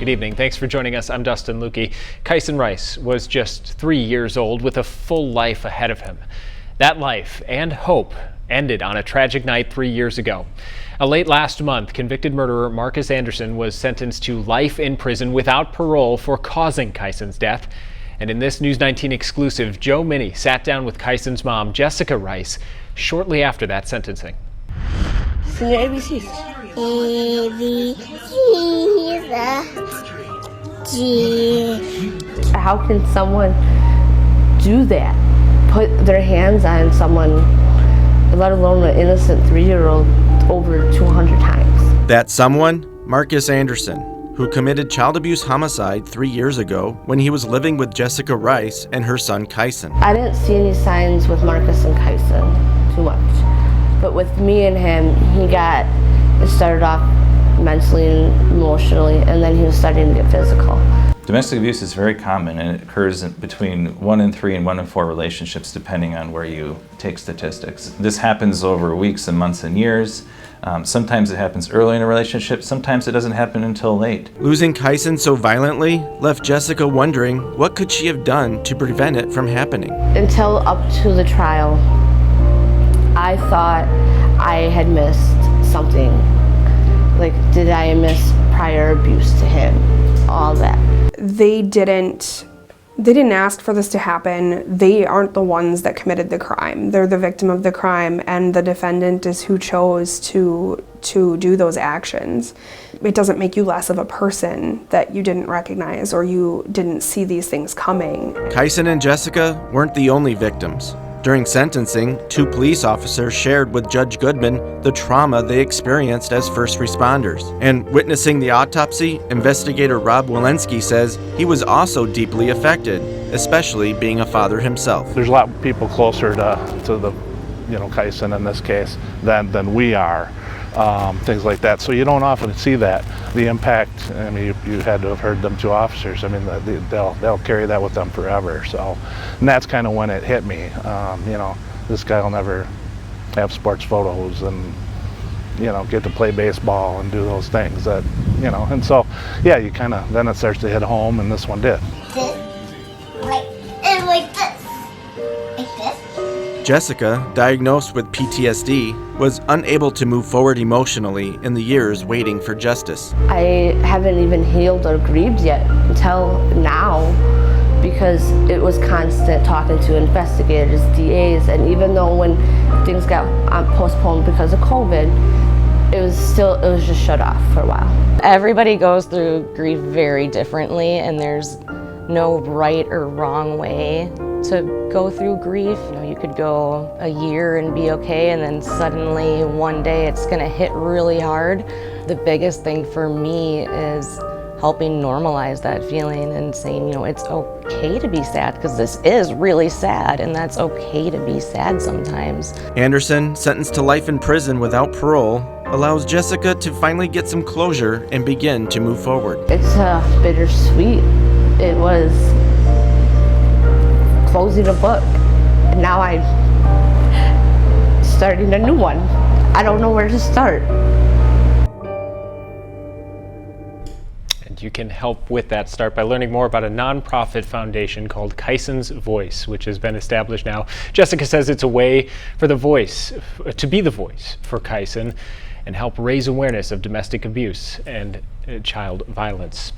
Good evening. Thanks for joining us. I'm Dustin Lukey. Kyson Rice was just 3 years old with a full life ahead of him. That life and hope ended on a tragic night 3 years ago. Late last month, convicted murderer Marcus Anderson was sentenced to life in prison without parole for causing Kyson's death. And in this News 19 exclusive, Joe Minnie sat down with Kyson's mom, Jessica Rice, shortly after that sentencing. Sing your ABCs. A, B, C, G. How can someone do that? Put their hands on someone, let alone an innocent 3-year-old, over 200 times. That someone? Marcus Anderson, who committed child abuse homicide 3 years ago when he was living with Jessica Rice and her son Kyson. I didn't see any signs with Marcus and Kyson too much. But with me and him, it started off mentally and emotionally, and then he was starting to get physical. Domestic abuse is very common, and it occurs between 1 in 3 and 1 in 4 relationships, depending on where you take statistics. This happens over weeks and months and years. Sometimes it happens early in a relationship, sometimes it doesn't happen until late. Losing Kyson so violently left Jessica wondering what could she have done to prevent it from happening. Until up to the trial, I thought I had missed something. Like, did I miss prior abuse to him? All that. They didn't ask for this to happen. They aren't the ones that committed the crime. They're the victim of the crime, and the defendant is who chose to do those actions. It doesn't make you less of a person that you didn't recognize or you didn't see these things coming. Kyson and Jessica weren't the only victims. During sentencing, 2 police officers shared with Judge Goodman the trauma they experienced as first responders. And witnessing the autopsy, investigator Rob Walensky says he was also deeply affected, especially being a father himself. There's a lot of people closer to the, Kyson in this case than we are. Things like that. So you don't often see that. The impact, I mean, you had to have heard them 2 officers. I mean, they'll carry that with them forever. So, and that's kind of when it hit me. This guy will never have sports photos and, get to play baseball and do those things that, and so, yeah, you kind of, then it starts to hit home, and this one did. Like this. Like this. Jessica, diagnosed with PTSD, was unable to move forward emotionally in the years waiting for justice. I haven't even healed or grieved yet until now, because it was constant talking to investigators, DAs, and even though when things got postponed because of COVID, it was just shut off for a while. Everybody goes through grief very differently, and there's no right or wrong way to go through grief. You could go a year and be okay, and then suddenly one day it's gonna hit really hard. The biggest thing for me is helping normalize that feeling and saying, it's okay to be sad, because this is really sad, and that's okay to be sad sometimes. Anderson, sentenced to life in prison without parole, allows Jessica to finally get some closure and begin to move forward. It's bittersweet. It was closing a book, and now I'm starting a new one. I don't know where to start. And you can help with that start by learning more about a nonprofit foundation called Kyson's Voice, which has been established now. Jessica says it's a way for the voice, to be the voice for Kyson and help raise awareness of domestic abuse and child violence.